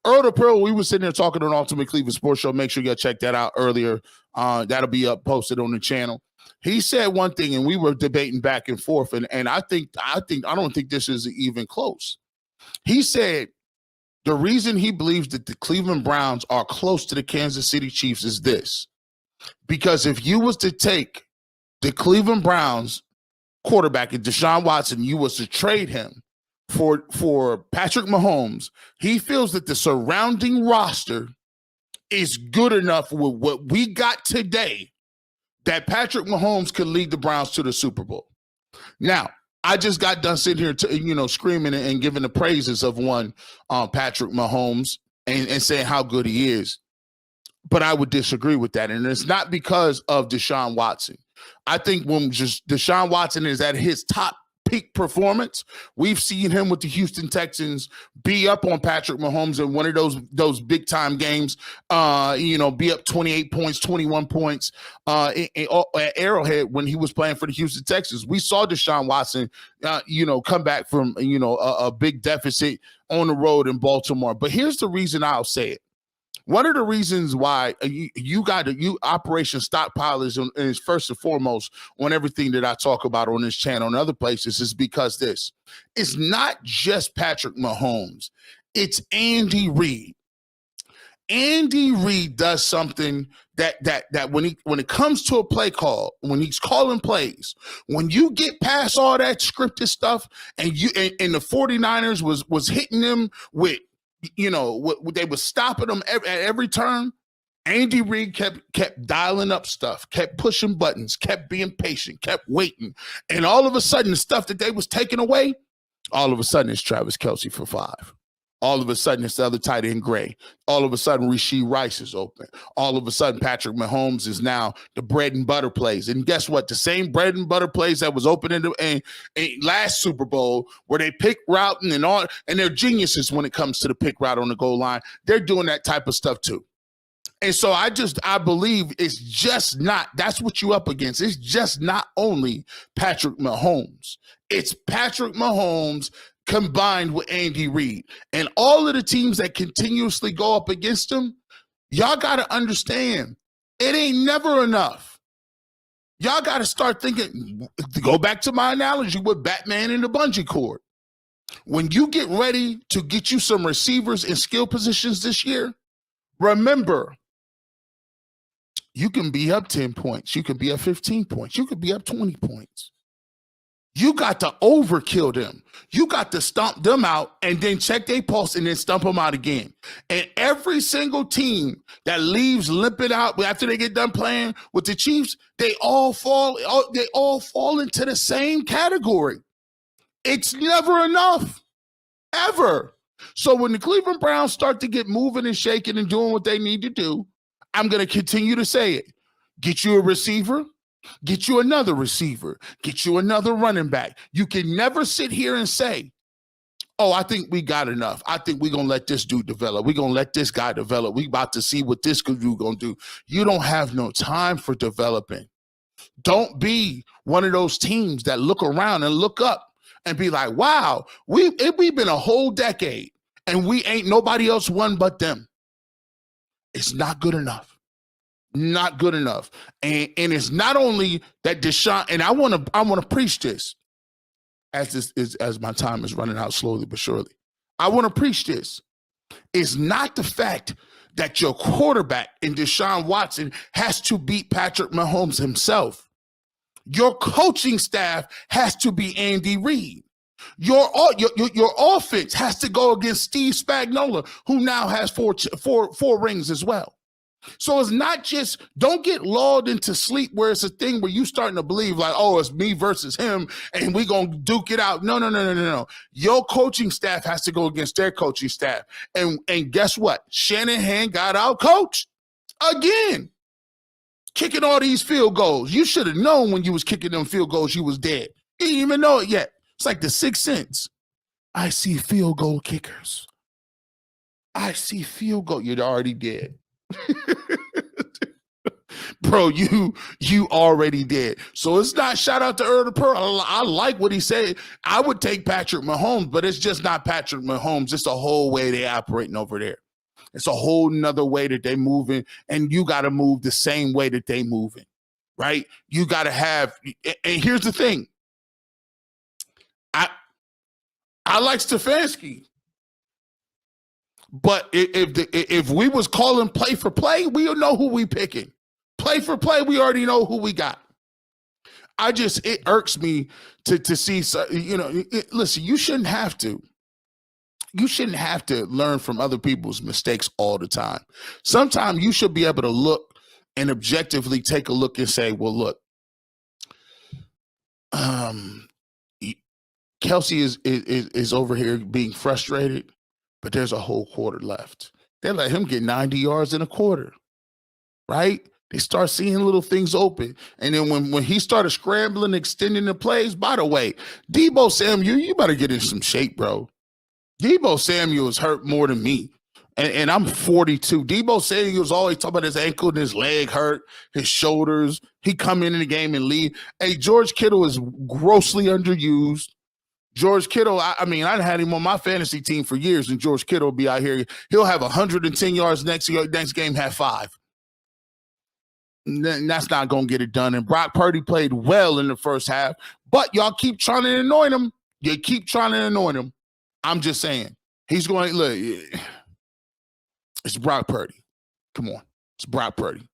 Earl the Pearl, we were sitting there talking on Ultimate Cleveland Sports Show. Make sure you check that out earlier. That'll be up posted on the channel. He said one thing, and we were debating back and forth, and I don't think this is even close. He said the reason he believes that the Cleveland Browns are close to the Kansas City Chiefs is this. Because if you was to take the Cleveland Browns quarterback and Deshaun Watson, you was to trade him for Patrick Mahomes, he feels that the surrounding roster is good enough with what we got today that Patrick Mahomes could lead the Browns to the Super Bowl. Now, I just got done sitting here, screaming and giving the praises of one Patrick Mahomes and saying how good he is. But I would disagree with that. And it's not because of Deshaun Watson. I think when just Deshaun Watson is at his top peak performance, we've seen him with the Houston Texans be up on Patrick Mahomes in one of those big time games, be up 28 points, 21 points at Arrowhead when he was playing for the Houston Texans. We saw Deshaun Watson, come back from, a big deficit on the road in Baltimore. But here's the reason I'll say it. One of the reasons why you Operation Stockpile is first and foremost on everything that I talk about on this channel and other places is because it's not just Patrick Mahomes, it's Andy Reid. Andy Reid does something that when it comes to a play call, when he's calling plays, when you get past all that scripted stuff and the 49ers was hitting them with they were stopping them at every turn. Andy Reid kept dialing up stuff, kept pushing buttons, kept being patient, kept waiting. And all of a sudden, the stuff that they was taking away, all of a sudden it's Travis Kelce for 5. All of a sudden it's the other tight end Gray. All of a sudden Rashee Rice is open. All of a sudden Patrick Mahomes is now the bread and butter plays. And guess what? The same bread and butter plays that was open in last Super Bowl where they pick routing and all, and they're geniuses when it comes to the pick route on the goal line. They're doing that type of stuff too. And so I believe it's just not, that's what you up against. It's just not only Patrick Mahomes. It's Patrick Mahomes combined with Andy Reid. And all of the teams that continuously go up against him, y'all got to understand, it ain't never enough. Y'all got to start thinking, go back to my analogy with Batman and the bungee cord. When you get ready to get you some receivers in skill positions this year, remember, you can be up 10 points. You could be up 15 points. You could be up 20 points. You got to overkill them. You got to stomp them out and then check their pulse and then stomp them out again. And every single team that leaves limping out after they get done playing with the Chiefs, they all fall into the same category. It's never enough, ever. So when the Cleveland Browns start to get moving and shaking and doing what they need to do, I'm going to continue to say it. Get you a receiver. Get you another receiver. Get you another running back. You can never sit here and say, oh, I think we got enough. I think we're going to let this dude develop. We're going to let this guy develop. We about to see what this dude going to do. You don't have no time for developing. Don't be one of those teams that look around and look up and be like, wow, we've been a whole decade and we ain't nobody else won but them. It's not good enough. Not good enough. And it's not only that Deshaun, and I want to preach this as my time is running out slowly but surely. I want to preach this. It's not the fact that your quarterback in Deshaun Watson has to beat Patrick Mahomes himself. Your coaching staff has to be Andy Reid. Your offense has to go against Steve Spagnuolo, who now has four rings as well. So it's not just, don't get lulled into sleep where it's a thing where you starting to believe like, oh, it's me versus him and we going to duke it out. No. Your coaching staff has to go against their coaching staff. And guess what? Shanahan got out coached again, kicking all these field goals. You should have known when you was kicking them field goals, you was dead. You didn't even know it yet. It's like the Sixth Sense. I see field goal kickers. I see field goal. You're already dead. Bro, you already did. So it's not shout out to Earl the Pearl. I like what he said. I would take Patrick Mahomes, but it's just not Patrick Mahomes. It's the whole way they operating over there. It's a whole nother way that they moving, and you got to move the same way that they moving, right? You got to have. And here's the thing, I like Stefanski, but if we was calling play for play, we know who we picking. Play for play, we already know who we got. It irks me to see, listen, you shouldn't have to. You shouldn't have to learn from other people's mistakes all the time. Sometimes you should be able to look and objectively take a look and say, well, look, Kelsey is over here being frustrated, but there's a whole quarter left. They let him get 90 yards in a quarter, right? They start seeing little things open. And then when he started scrambling, extending the plays, by the way, Deebo Samuel, you better get in some shape, bro. Deebo Samuel is hurt more than me. And I'm 42. Deebo Samuel's always talking about his ankle and his leg hurt, his shoulders. He come in the game and leave. Hey, George Kittle is grossly underused. George Kittle, I mean, I had him on my fantasy team for years, and George Kittle will be out here. He'll have 110 yards next game, have 5. That's not going to get it done. And Brock Purdy played well in the first half, but y'all keep trying to anoint him. You keep trying to anoint him. I'm just saying. He's going, look, it's Brock Purdy. Come on. It's Brock Purdy.